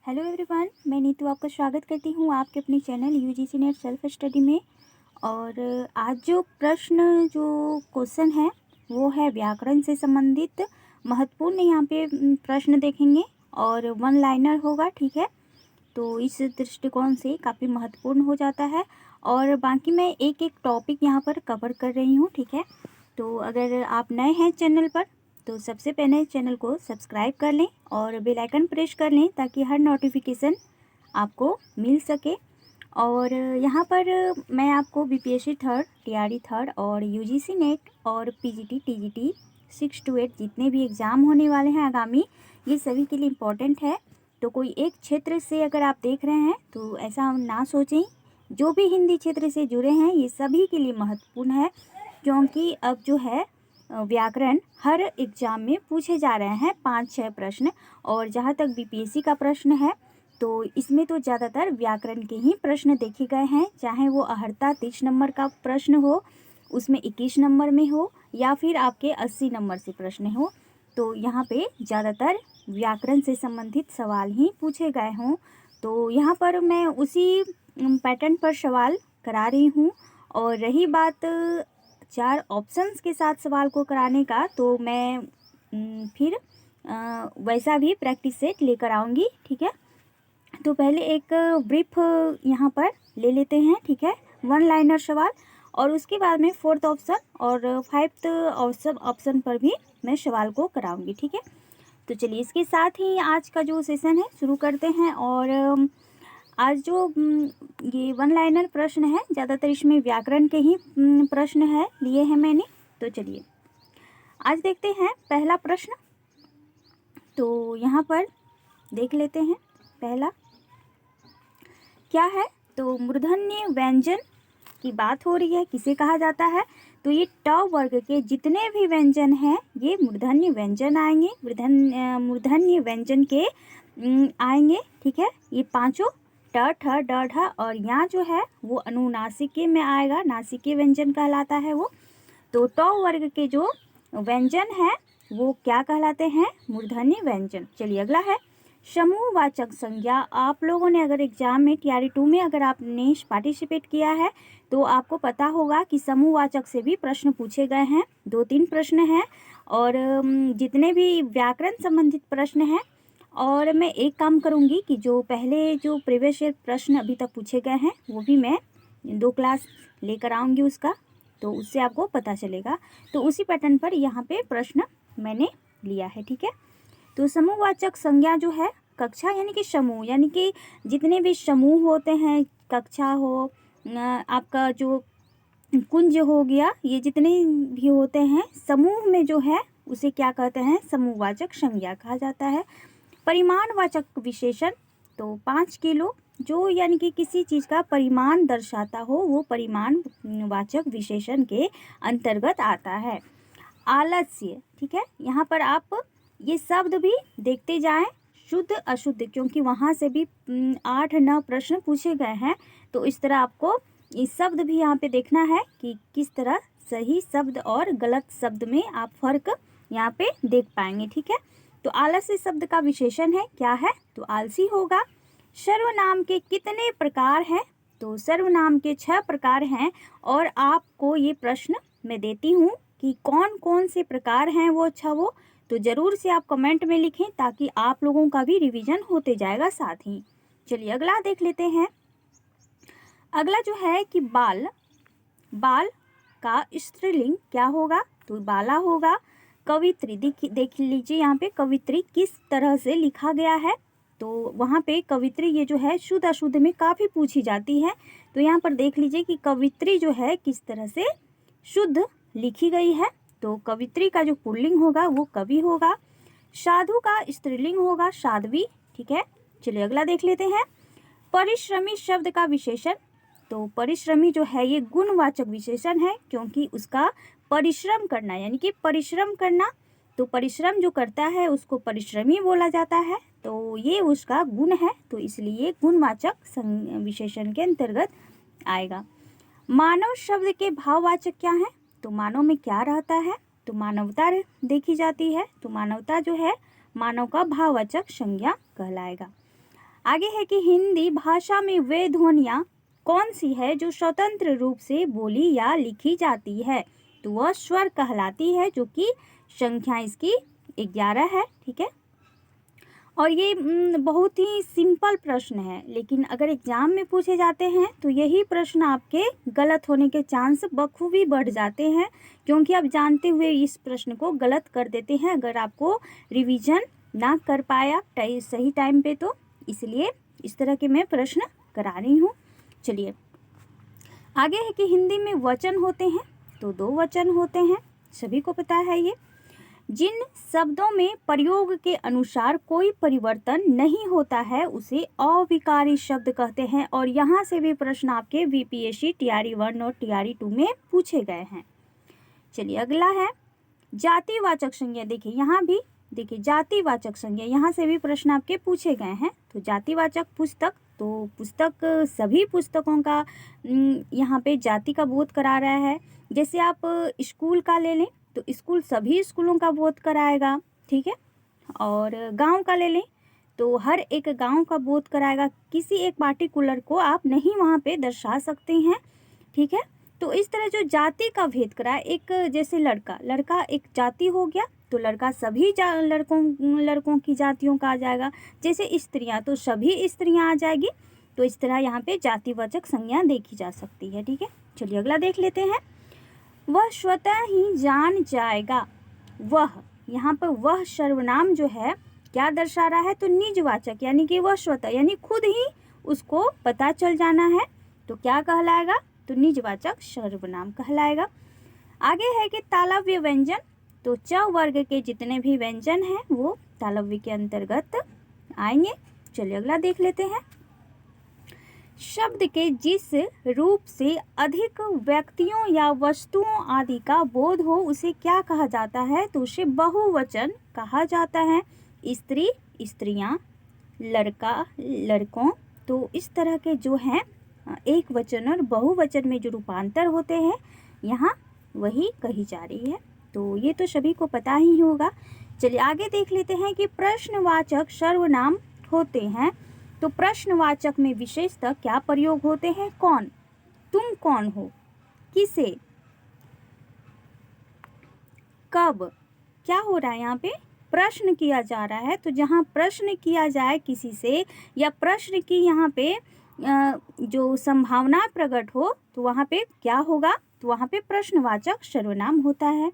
Hello everyone, मैं नीतू आपका स्वागत करती हूँ आपके अपने channel UGC net self study में। और आज जो क्वेश्चन है वो है व्याकरण से संबंधित महत्वपूर्ण यहाँ पे प्रश्न देखेंगे और वन लाइनर होगा। ठीक है, तो इस दृष्टिकोण से काफ़ी महत्वपूर्ण हो जाता है और बाकी मैं एक एक टॉपिक यहाँ पर कवर कर रही हूँ। ठीक है, तो अगर आप नए हैं चैनल पर तो सबसे पहले चैनल को सब्सक्राइब कर लें और बेल आइकन प्रेस कर लें ताकि हर नोटिफिकेशन आपको मिल सके। और यहाँ पर मैं आपको बीपीएससी थर्ड, टीआरई थर्ड और यूजीसी नेट और पीजीटी टीजीटी 6 to 8 जितने भी एग्ज़ाम होने वाले हैं आगामी, ये सभी के लिए इम्पोर्टेंट है। तो कोई एक क्षेत्र से अगर आप देख रहे हैं तो ऐसा ना सोचें, जो भी हिंदी क्षेत्र से जुड़े हैं ये सभी के लिए महत्वपूर्ण है, क्योंकि अब जो है व्याकरण हर एग्ज़ाम में पूछे जा रहे हैं 5-6 प्रश्न। और जहाँ तक बीपीएससी का प्रश्न है तो इसमें तो ज़्यादातर व्याकरण के ही प्रश्न देखे गए हैं, चाहे वो अहर्ता 30 नंबर का प्रश्न हो, उसमें 21 नंबर में हो, या फिर आपके 80 नंबर से प्रश्न हो। तो यहाँ पे ज़्यादातर व्याकरण से संबंधित सवाल ही पूछे गए हों। तो यहाँ पर मैं उसी पैटर्न पर सवाल करा रही हूँ। और रही बात 4 ऑप्शंस के साथ सवाल को कराने का, तो मैं फिर वैसा भी प्रैक्टिस सेट लेकर आऊँगी। ठीक है, तो पहले एक ब्रीफ यहाँ पर ले लेते हैं। ठीक है, वन लाइनर सवाल, और उसके बाद में 4th ऑप्शन और 5th ऑप्शन पर भी मैं सवाल को कराऊंगी। ठीक है, तो चलिए इसके साथ ही आज का जो सेशन है शुरू करते हैं। और आज जो ये वन लाइनर प्रश्न है, ज़्यादातर इसमें व्याकरण के ही प्रश्न है लिए हैं मैंने। तो चलिए आज देखते हैं पहला प्रश्न। तो यहाँ पर देख लेते हैं पहला क्या है। तो मूर्धन्य व्यंजन की बात हो रही है, किसे कहा जाता है? तो ये ट वर्ग के जितने भी व्यंजन हैं ये मूर्धन्य व्यंजन आएंगे, मूर्धन्य व्यंजन के आएंगे। ठीक है, ये पांचों ट ठ ड ढ, और यहाँ जो है वो अनुनासिके में आएगा, नासिके व्यंजन कहलाता है वो। तो ट वर्ग के जो व्यंजन है वो क्या कहलाते हैं? मूर्धन्य व्यंजन। चलिए अगला है समूहवाचक संज्ञा। आप लोगों ने अगर एग्जाम में टीआरई 2 में अगर आपने पार्टिसिपेट किया है तो आपको पता होगा कि समूहवाचक से भी प्रश्न पूछे गए हैं, 2-3 प्रश्न हैं। और जितने भी व्याकरण संबंधित प्रश्न हैं, और मैं एक काम करूंगी कि जो पहले जो प्रीवियस ईयर प्रश्न अभी तक पूछे गए हैं वो भी मैं 2 क्लास लेकर आऊँगी उसका, तो उससे आपको पता चलेगा। तो उसी पैटर्न पर यहाँ पे प्रश्न मैंने लिया है। ठीक है, तो समूहवाचक संज्ञा जो है कक्षा यानी कि समूह, यानी कि जितने भी समूह होते हैं, कक्षा हो, आपका जो कुंज हो गया, ये जितने भी होते हैं समूह में जो है उसे क्या कहते हैं? समूहवाचक संज्ञा कहा जाता है। परिमाणवाचक विशेषण, तो 5 किलो जो यानी कि किसी चीज़ का परिमाण दर्शाता हो वो परिमाणवाचक विशेषण के अंतर्गत आता है। आलस्य, ठीक है, यहाँ पर आप ये शब्द भी देखते जाएं, शुद्ध अशुद्ध, क्योंकि वहाँ से भी 8-9 प्रश्न पूछे गए हैं। तो इस तरह आपको इस शब्द भी यहाँ पे देखना है कि किस तरह सही शब्द और गलत शब्द में आप फर्क यहाँ पे देख पाएंगे। ठीक है, तो आलस्य शब्द का विशेषण है क्या है? तो आलसी होगा। सर्वनाम के कितने प्रकार हैं? तो सर्वनाम के 6 प्रकार हैं। और आपको ये प्रश्न मैं देती हूँ कि कौन कौन से प्रकार हैं वो 6, तो ज़रूर से आप कमेंट में लिखें ताकि आप लोगों का भी रिवीजन होते जाएगा साथ ही। चलिए अगला देख लेते हैं। अगला जो है कि बाल, बाल का स्त्रीलिंग क्या होगा? तो बाला होगा। कवित्री, देख लीजिए यहाँ पे कवित्री किस तरह से लिखा गया है। तो वहाँ पे कवित्री ये जो है शुद्ध अशुद्ध में काफ़ी पूछी जाती है। तो यहाँ पर देख लीजिए कि कवित्री जो है किस तरह से शुद्ध लिखी गई है। तो कवित्री का जो पुल्लिंग होगा वो कवि होगा। साधु का स्त्रीलिंग होगा साध्वी। ठीक है, चलिए अगला देख लेते हैं। परिश्रमी शब्द का विशेषण, तो परिश्रमी जो है ये गुणवाचक विशेषण है, क्योंकि उसका परिश्रम करना यानी कि परिश्रम करना, तो परिश्रम जो करता है उसको परिश्रमी बोला जाता है, तो ये उसका गुण है, तो इसलिए गुणवाचक विशेषण के अंतर्गत आएगा। मानव शब्द के भाववाचक क्या है? तो मानव में क्या रहता है? तो मानवता देखी जाती है, तो मानवता जो है मानव का भाववाचक संज्ञा कहलाएगा। आगे है कि हिंदी भाषा में वे ध्वनियाँ कौन सी है जो स्वतंत्र रूप से बोली या लिखी जाती है? तो वह स्वर कहलाती है, जो कि संख्या इसकी 11 है। ठीक है, और ये बहुत ही सिंपल प्रश्न है, लेकिन अगर एग्जाम में पूछे जाते हैं तो यही प्रश्न आपके गलत होने के चांस बखूबी बढ़ जाते हैं, क्योंकि आप जानते हुए इस प्रश्न को गलत कर देते हैं अगर आपको रिवीजन ना कर पाया सही टाइम पे, तो इसलिए इस तरह के मैं प्रश्न करा रही हूँ। चलिए आगे है कि हिंदी में वचन होते हैं, तो 2 वचन होते हैं, सभी को पता है ये। जिन शब्दों में प्रयोग के अनुसार कोई परिवर्तन नहीं होता है उसे अविकारी शब्द कहते हैं, और यहाँ से भी प्रश्न आपके VPSC TRE 1 और TRE 2 में पूछे गए हैं। चलिए अगला है जातिवाचक संज्ञा। देखिए यहाँ भी देखिए जातिवाचक संज्ञा, यहाँ से भी प्रश्न आपके पूछे गए हैं। तो जातिवाचक पुस्तक, तो पुस्तक सभी पुस्तकों का यहाँ पे जाति का बोध करा रहा है। जैसे आप स्कूल का ले लें तो स्कूल सभी स्कूलों का बोध कराएगा। ठीक है, और गांव का ले लें तो हर एक गांव का बोध कराएगा, किसी एक पार्टिकुलर को आप नहीं वहाँ पे दर्शा सकते हैं। ठीक है, तो इस तरह जो जाति का भेद करा, एक जैसे लड़का एक जाति हो गया, तो लड़का सभी लड़कों की जातियों का आ जाएगा। जैसे स्त्रियां, तो सभी स्त्रियां आ जाएगी। तो इस तरह यहाँ पे जातिवाचक संज्ञा देखी जा सकती है। ठीक है, चलिए अगला देख लेते हैं। वह स्वतः ही जान जाएगा। वह, यहाँ पर वह सर्वनाम जो है क्या दर्शा रहा है? तो निजवाचक, यानी कि वह स्वतः यानी खुद ही उसको पता चल जाना है, तो क्या कहलाएगा? तो निजवाचक सर्वनाम कहलाएगा। आगे है कि तालव्य व्यंजन, तो च वर्ग के जितने भी व्यंजन हैं वो तालव्य के अंतर्गत आएंगे। चलिए अगला देख लेते हैं। शब्द के जिस रूप से अधिक व्यक्तियों या वस्तुओं आदि का बोध हो उसे क्या कहा जाता है? तो उसे बहुवचन कहा जाता है। स्त्री स्त्रियां, लड़का लड़कों, तो इस तरह के जो हैं एक वचन और बहुवचन में जो रूपांतर होते हैं यहाँ वही कही जा रही है। तो ये तो सभी को पता ही होगा। चलिए आगे देख लेते हैं कि प्रश्नवाचक सर्वनाम होते हैं। तो प्रश्नवाचक में विशेषतः क्या प्रयोग होते हैं? कौन, तुम कौन हो, किसे, कब, क्या हो रहा है यहाँ पे? प्रश्न किया जा रहा है। तो जहाँ प्रश्न किया जाए किसी से या प्रश्न की यहाँ पे जो संभावना प्रकट हो तो वहाँ पे क्या होगा? तो वहाँ पे प्रश्नवाचक सर्वनाम होता है।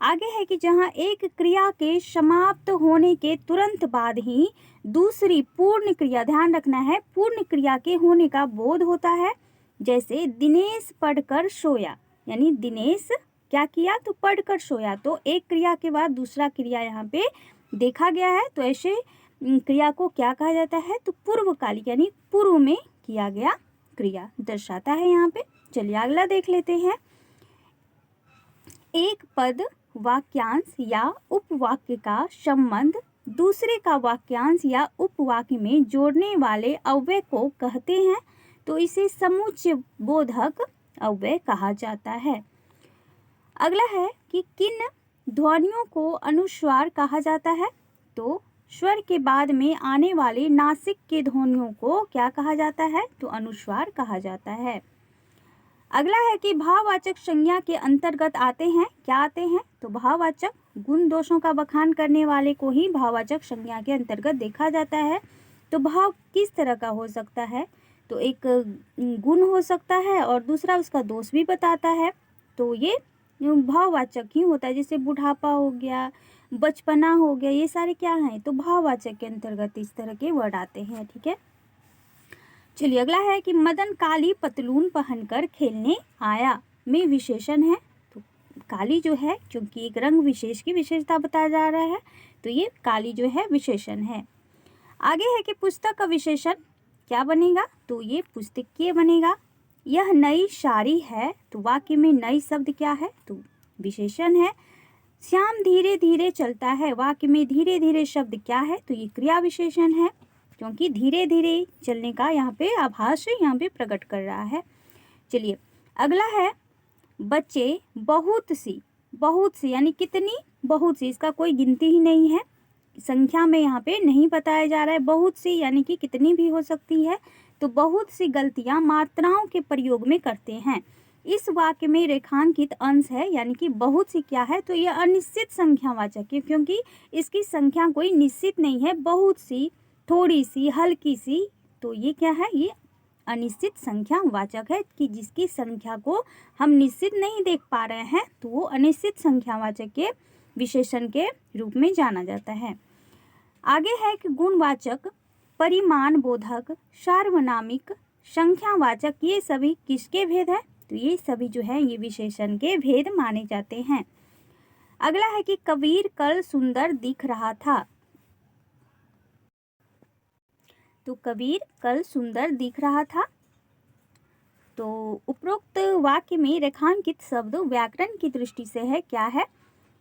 आगे है कि जहाँ एक क्रिया के समाप्त होने के तुरंत बाद ही दूसरी पूर्ण क्रिया, ध्यान रखना है, पूर्ण क्रिया के होने का बोध होता है। जैसे दिनेश पढ़कर सोया, यानी दिनेश क्या किया? तो पढ़कर सोया। तो एक क्रिया के बाद दूसरा क्रिया यहाँ पे देखा गया है, तो ऐसे क्रिया को क्या कहा जाता है? तो पूर्वकालिक, यानी पूर्व में किया गया क्रिया दर्शाता है यहाँ पे। चलिए अगला देख लेते हैं। एक पद, वाक्यांश या उपवाक्य का संबंध दूसरे का वाक्यांश या उपवाक्य में जोड़ने वाले अव्यय को कहते हैं, तो इसे समुच्चय बोधक अव्यय कहा जाता है। अगला है कि किन ध्वनियों को अनुस्वार कहा जाता है? तो स्वर के बाद में आने वाले नासिक के ध्वनियों को क्या कहा जाता है? तो अनुस्वार कहा जाता है। अगला है कि भाववाचक संज्ञा के अंतर्गत आते हैं, क्या आते हैं? तो भाववाचक गुण दोषों का बखान करने वाले को ही भाववाचक संज्ञा के अंतर्गत देखा जाता है। तो भाव किस तरह का हो सकता है? तो एक गुण हो सकता है और दूसरा उसका दोष भी बताता है, तो ये भाववाचक ही होता है। जैसे बुढ़ापा हो गया, बचपना हो गया, ये सारे क्या हैं? तो भाववाचक के अंतर्गत इस तरह के वर्ड आते हैं। ठीक है, चलिए अगला है कि मदन काली पतलून पहनकर खेलने आया में विशेषण है। तो काली जो है, क्योंकि एक रंग विशेष की विशेषता बताया जा रहा है, तो ये काली जो है विशेषण है। आगे है कि पुस्तक का विशेषण क्या बनेगा? तो ये पुस्तकीय बनेगा। यह नई साड़ी है, तो वाक्य में नई शब्द क्या है? तो विशेषण है। श्याम धीरे धीरे चलता है, वाक्य में धीरे धीरे शब्द क्या है? तो ये क्रिया विशेषण है, क्योंकि धीरे धीरे चलने का यहाँ पे आभास यहाँ पे प्रकट कर रहा है। चलिए अगला है बच्चे बहुत सी यानी कितनी? बहुत सी, इसका कोई गिनती ही नहीं है। संख्या में यहाँ पे नहीं बताया जा रहा है। बहुत सी यानी कि कितनी भी हो सकती है। तो बहुत सी गलतियाँ मात्राओं के प्रयोग में करते हैं। इस वाक्य में रेखांकित अंश है यानी कि बहुत सी क्या है, तो ये अनिश्चित संख्यावाचक है, क्योंकि इसकी संख्या कोई निश्चित नहीं है। बहुत सी, थोड़ी सी, हल्की सी, तो ये क्या है, ये अनिश्चित संख्यावाचक है कि जिसकी संख्या को हम निश्चित नहीं देख पा रहे हैं, तो वो अनिश्चित संख्यावाचक के विशेषण के रूप में जाना जाता है। आगे है कि गुणवाचक, परिमाण बोधक, सार्वनामिक, संख्यावाचक, ये सभी किसके भेद है, तो ये सभी जो है ये विशेषण के भेद माने जाते हैं। अगला है कि कबीर कल सुंदर दिख रहा था। तो कबीर कल सुंदर दिख रहा था। तो उपरोक्त वाक्य में रेखांकित शब्द व्याकरण की दृष्टि से है क्या है,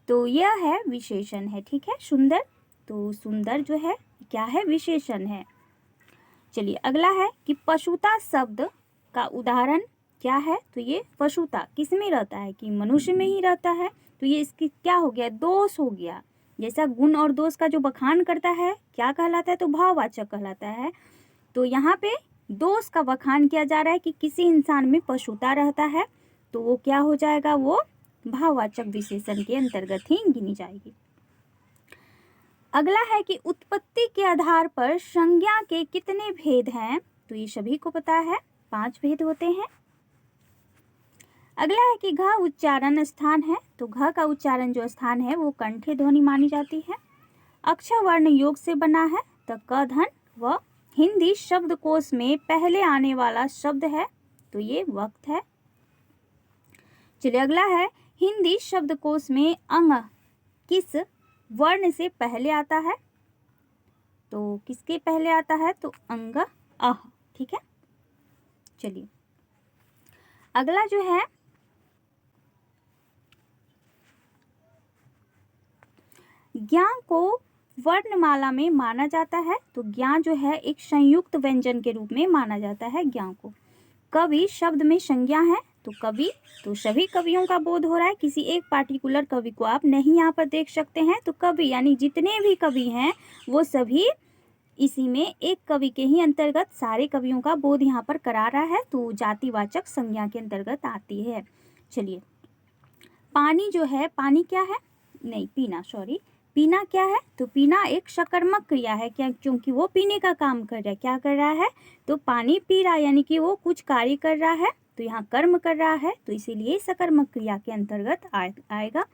तो यह है विशेषण है। ठीक है, सुंदर, तो सुंदर जो है क्या है, विशेषण है। चलिए अगला है कि पशुता शब्द का उदाहरण क्या है, तो ये पशुता किस में रहता है, कि मनुष्य में ही रहता है। तो ये इसकी क्या हो गया, दोष हो गया। जैसा गुण और दोष का जो बखान करता है क्या कहलाता है, तो भाववाचक कहलाता है। तो यहाँ पे दोष का बखान किया जा रहा है कि किसी इंसान में पशुता रहता है, तो वो क्या हो जाएगा, वो भाववाचक विशेषण के अंतर्गत ही गिनी जाएगी। अगला है कि उत्पत्ति के आधार पर संज्ञा के कितने भेद हैं, तो ये सभी को पता है, 5 भेद होते हैं। अगला है कि घ उच्चारण स्थान है, तो घ का उच्चारण जो स्थान है वो कंठे ध्वनि मानी जाती है। अक्षर वर्ण योग से बना है, तो क धन व। हिंदी शब्दकोश में पहले आने वाला शब्द है, तो ये वक्त है। चलिए अगला है, हिंदी शब्दकोश में अंग किस वर्ण से पहले आता है, तो किसके पहले आता है, तो अंग अह। ठीक है, चलिए अगला जो है ज्ञ को वर्णमाला में माना जाता है, तो ज्ञ जो है एक संयुक्त व्यंजन के रूप में माना जाता है ज्ञ को। कवि शब्द में संज्ञा है, तो कवि, तो सभी कवियों का बोध हो रहा है, किसी एक पार्टिकुलर कवि को आप नहीं यहाँ पर देख सकते हैं। तो कवि यानी जितने भी कवि हैं वो सभी इसी में एक कवि के ही अंतर्गत सारे कवियों का बोध यहाँ पर करा रहा है, तो जातिवाचक संज्ञा के अंतर्गत आती है। चलिए पानी जो है, पानी क्या है, नहीं पीना, सॉरी, पीना क्या है, तो पीना एक सकर्मक क्रिया है, क्या, क्योंकि वो पीने का काम कर रहा है। क्या कर रहा है, तो पानी पी रहा है, यानी कि वो कुछ कार्य कर रहा है, तो यहाँ कर्म कर रहा है, तो इसीलिए सकर्मक क्रिया के अंतर्गत आएगा।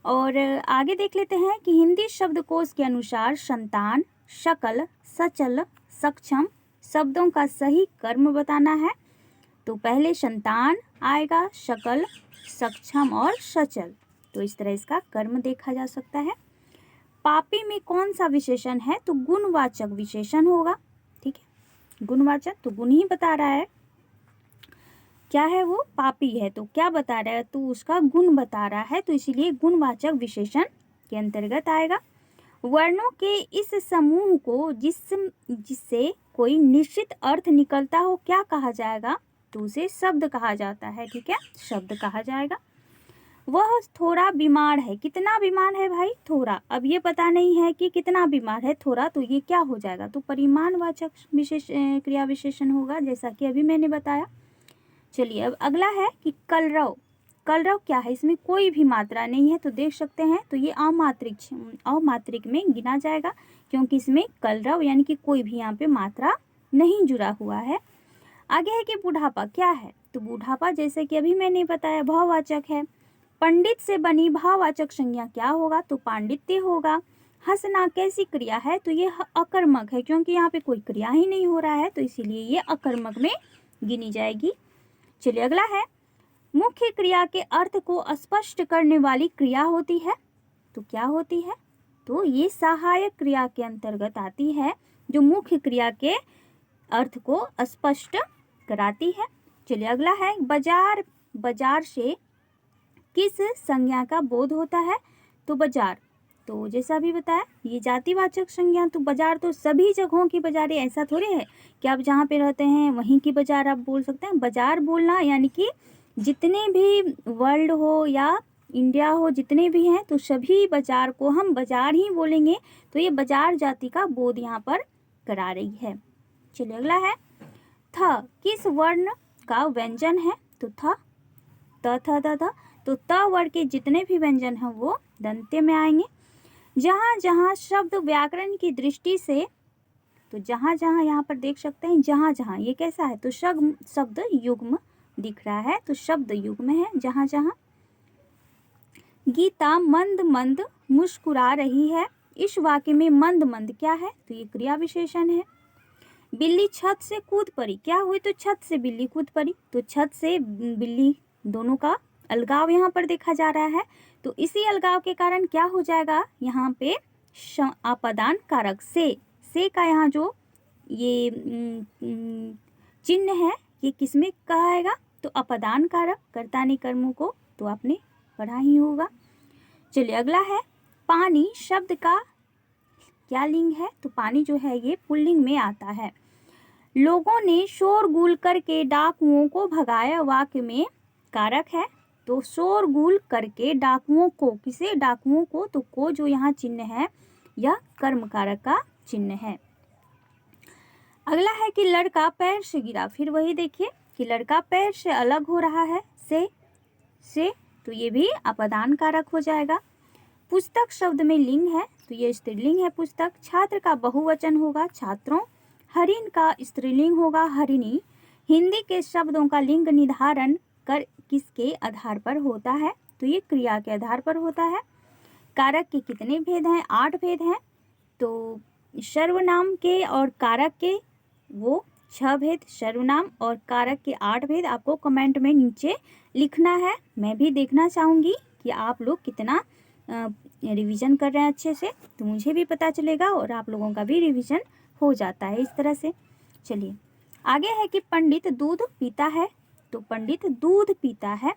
और आगे देख लेते हैं कि हिंदी शब्दकोश के अनुसार संतान, शकल, सचल, सक्षम शब्दों का सही कर्म बताना है, तो पहले संतान आएगा, शकल, सक्षम और सचल, तो इस तरह इसका कर्म देखा जा सकता है। पापी में कौन सा विशेषण है, तो गुणवाचक विशेषण होगा। ठीक है, गुणवाचक, तो गुण ही बता रहा है, क्या है वो, पापी है, तो क्या बता रहा है, तो उसका गुण बता रहा है, तो इसीलिए गुणवाचक विशेषण के अंतर्गत आएगा। वर्णों के इस समूह को जिससे कोई निश्चित अर्थ निकलता हो क्या कहा जाएगा, तो उसे शब्द कहा जाता है। ठीक है, शब्द कहा जाएगा। वह थोड़ा बीमार है, कितना बीमार है भाई, थोड़ा। अब ये पता नहीं है कि कितना बीमार है, थोड़ा, तो ये क्या हो जाएगा, तो परिमाणवाचक विशेष क्रिया विशेषण होगा, जैसा कि अभी मैंने बताया। चलिए अब अगला है कि कलरव। कलरव क्या है, इसमें कोई भी मात्रा नहीं है, तो देख सकते हैं, तो ये अमात्रिक में गिना जाएगा, क्योंकि इसमें कलरव यानी कि कोई भी यहाँ पे मात्रा नहीं जुड़ा हुआ है। आगे है कि बुढ़ापा क्या है, तो बुढ़ापा जैसे कि अभी मैंने बताया भाववाचक है। पंडित से बनी भाववाचक संज्ञा क्या होगा, तो पांडित्य होगा। हंसना कैसी क्रिया है, तो ये अकर्मक है, क्योंकि यहाँ पे कोई क्रिया ही नहीं हो रहा है, तो इसीलिए ये अकर्मक में गिनी जाएगी। चलिए अगला है, मुख्य क्रिया के अर्थ को स्पष्ट करने वाली क्रिया होती है, तो क्या होती है, तो ये सहायक क्रिया के अंतर्गत आती है, जो मुख्य क्रिया के अर्थ को स्पष्ट कराती है। चलिए अगला है, बाजार। बाजार से किस संज्ञा का बोध होता है, तो बाजार, तो जैसा भी बताया ये जातिवाचक संज्ञा, तो बाजार तो सभी जगहों की बाजारें, ऐसा थोड़े है कि आप जहाँ पे रहते हैं वहीं की बाजार आप बोल सकते हैं। बाजार बोलना यानी कि जितने भी वर्ल्ड हो या इंडिया हो, जितने भी हैं, तो सभी बाजार को हम बाजार ही बोलेंगे। तो ये बाजार जाति का बोध यहाँ पर करा रही है। चलिए अगला है थ किस वर्ण का व्यंजन है? तो थ त थ द ध। तो त वर्ण के जितने भी व्यंजन हैं वो दंत्य में आएंगे। जहाँ जहाँ शब्द व्याकरण की दृष्टि से, तो जहाँ जहाँ यहाँ पर देख सकते हैं जहाँ जहाँ, ये कैसा है? तो शब्द युग्म दिख रहा है, तो शब्द युग्म है जहाँ जहाँ। गीता मंद मंद मुस्कुरा रही है। इस वाक्य में मंद मंद क्या है? तो ये क्रिया विशेषण है। बिल्ली छत से कूद पड़ी, क्या हुई? तो छत से बिल्ली कूद पड़ी। तो छत से बिल्ली दोनों का अलगाव यहाँ पर देखा जा रहा है। तो इसी अलगाव के कारण क्या हो जाएगा? यहाँ पे अपादान कारक से का यहाँ जो ये चिन्ह है, ये किसमें कहाएगा? तो अपादान कारक, कर्तानि कर्मों को तो आपने पढ़ा ही होगा। चलिए अगला है पानी शब्द का क्या लिंग है? तो पानी जो है ये पुल्लिंग में आता है। लोगों ने शोरगुल करके डाकुओं को भगाया, वाक्य में कारक है। तो शोरगुल करके डाकुओं को, किसे? डाकुओं को। तो को जो यहाँ चिन्ह है यह कर्म कारक का चिन्ह है। अगला है कि लड़का पैर से गिरा। फिर वही देखिए कि लड़का पैर से अलग हो रहा है से, तो ये भी अपादान कारक हो जाएगा। पुस्तक शब्द में लिंग है, तो ये स्त्रीलिंग है पुस्तक। छात्र का बहुवचन होगा छात्रों। हरिण का स्त्रीलिंग होगा हरिणी। हिंदी के शब्दों का लिंग निर्धारण कर किसके आधार पर होता है? तो ये क्रिया के आधार पर होता है। कारक के कितने भेद हैं? 8 भेद हैं। तो सर्वनाम के और कारक के वो 6 भेद, सर्वनाम और कारक के 8 भेद। आपको कमेंट में नीचे लिखना है। मैं भी देखना चाहूँगी कि आप लोग कितना रिवीजन कर रहे हैं अच्छे से, तो मुझे भी पता चलेगा और आप लोगों का भी रिवीजन हो जाता है इस तरह से। चलिए आगे है कि पंडित दूध पीता है। तो पंडित दूध पीता है,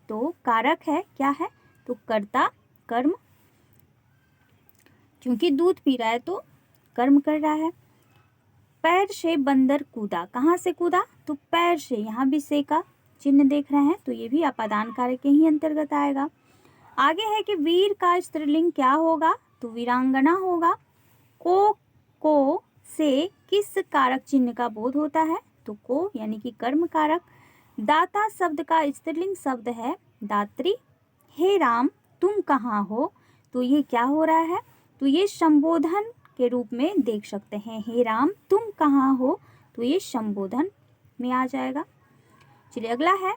तो कारक है क्या है? तो कर्ता कर्म, क्योंकि दूध पी रहा है तो कर्म कर रहा है। पैर से बंदर कूदा, कहाँ से कूदा? तो पैर से, यहाँ भी से का चिन्ह देख रहे हैं, तो ये भी अपादान कारक के ही अंतर्गत आएगा। आगे है कि वीर का स्त्रीलिंग क्या होगा? तो वीरांगना होगा। को से किस कारक चिन्ह का बोध होता है? तो को यानी कि कर्म कारक। दाता शब्द का स्त्रीलिंग शब्द है दात्री। हे राम तुम कहाँ हो? तो ये क्या हो रहा है? तो ये संबोधन के रूप में देख सकते हैं। हे राम तुम कहाँ हो? तो ये संबोधन में आ जाएगा। चलिए अगला है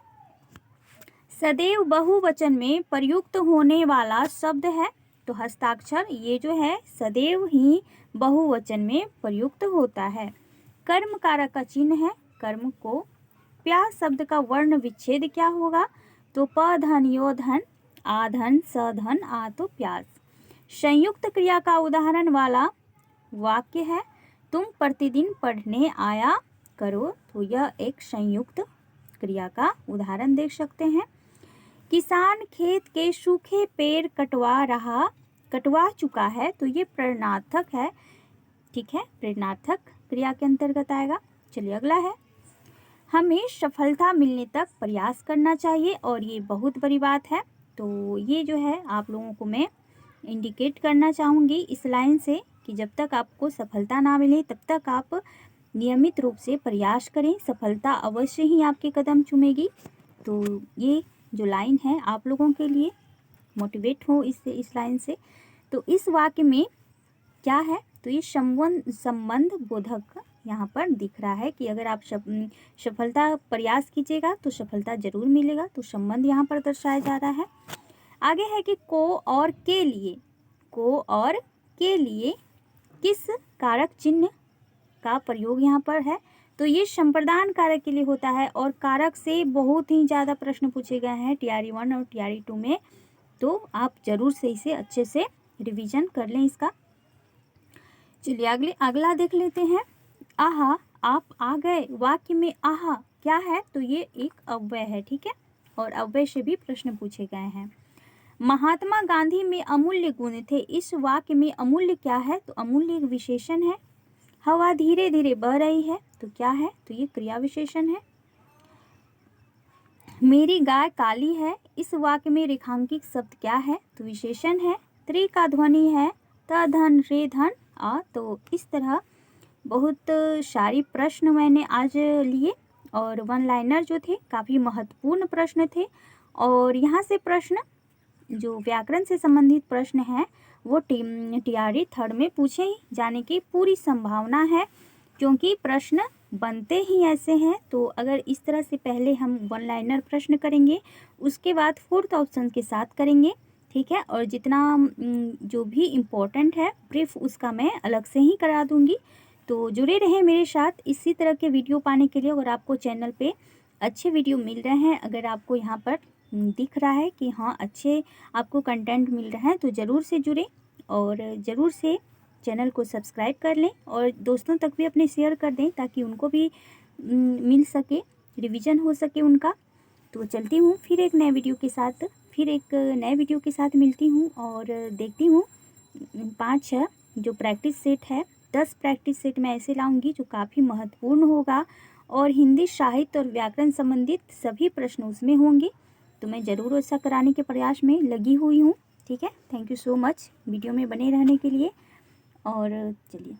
सदैव बहुवचन में प्रयुक्त होने वाला शब्द है। तो हस्ताक्षर ये जो है सदैव ही बहुवचन में प्रयुक्त होता है। कर्म कारक का चिन्ह है कर्म को। प्यास शब्द का वर्ण विच्छेद क्या होगा? तो प धन यो धन आ धन स धन आ, तो प्यास। संयुक्त क्रिया का उदाहरण वाला वाक्य है तुम प्रतिदिन पढ़ने आया करो। तो यह एक संयुक्त क्रिया का उदाहरण देख सकते हैं। किसान खेत के सूखे पेड़ कटवा चुका है, तो ये प्रेरणार्थक है। ठीक है, प्रेरणार्थक क्रिया के अंतर्गत आएगा। चलिए अगला है हमें सफलता मिलने तक प्रयास करना चाहिए, और ये बहुत बड़ी बात है। तो ये जो है आप लोगों को मैं इंडिकेट करना चाहूँगी इस लाइन से कि जब तक आपको सफलता ना मिले तब तक आप नियमित रूप से प्रयास करें, सफलता अवश्य ही आपके कदम चूमेगी। तो ये जो लाइन है आप लोगों के लिए मोटिवेट हो इस लाइन से। तो इस वाक्य में क्या है? तो ये संबंध बोधक यहाँ पर दिख रहा है कि अगर आप सफलता प्रयास कीजिएगा तो सफलता जरूर मिलेगा। तो संबंध यहाँ पर दर्शाया जा रहा है। आगे है कि को और के लिए किस कारक चिन्ह का प्रयोग यहाँ पर है? तो ये संप्रदान कारक के लिए होता है, और कारक से बहुत ही ज़्यादा प्रश्न पूछे गए हैं टीआरई 1 और टीआरई 2 में। तो आप ज़रूर से इसे अच्छे से रिवीजन कर लें इसका। चलिए अगला देख लेते हैं। आहा आप आ गए, वाक्य में आहा क्या है? तो ये एक अव्यय है। ठीक है, और अव्यय से भी प्रश्न पूछे गए हैं। महात्मा गांधी में अमूल्य गुण थे, इस वाक्य में अमूल्य क्या है? तो अमूल्य एक विशेषण है। हवा धीरे धीरे बह रही है, तो क्या है? तो ये क्रिया विशेषण है। मेरी गाय काली है, इस वाक्य में रेखांकित शब्द क्या है? तो विशेषण है। त्रि का ध्वनि है त धन रे धन आ। तो इस तरह बहुत सारी प्रश्न मैंने आज लिए और वन लाइनर जो थे काफ़ी महत्वपूर्ण प्रश्न थे। और यहाँ से प्रश्न जो व्याकरण से संबंधित प्रश्न है वो TRE थर्ड में पूछे जाने की पूरी संभावना है, क्योंकि प्रश्न बनते ही ऐसे हैं। तो अगर इस तरह से पहले हम वन लाइनर प्रश्न करेंगे, उसके बाद फोर्थ ऑप्शन के साथ करेंगे, ठीक है। और जितना जो भी इम्पोर्टेंट है ब्रीफ उसका मैं अलग से ही करा दूंगी। तो जुड़े रहें मेरे साथ इसी तरह के वीडियो पाने के लिए। अगर आपको चैनल पे अच्छे वीडियो मिल रहे हैं, अगर आपको यहाँ पर दिख रहा है कि हाँ अच्छे आपको कंटेंट मिल रहा है, तो ज़रूर से जुड़ें और ज़रूर से चैनल को सब्सक्राइब कर लें और दोस्तों तक भी अपने शेयर कर दें ताकि उनको भी मिल सके, रिवीजन हो सके उनका। तो चलती हूँ फिर एक नए वीडियो के साथ, मिलती हूँ और देखती हूँ 5-6 जो प्रैक्टिस सेट है, 10 प्रैक्टिस सेट मैं ऐसे लाऊंगी जो काफ़ी महत्वपूर्ण होगा और हिंदी साहित्य और व्याकरण संबंधित सभी प्रश्न उसमें होंगे। तो मैं ज़रूर ऐसा कराने के प्रयास में लगी हुई हूँ, ठीक है। Thank you so much video में बने रहने के लिए। और चलिए।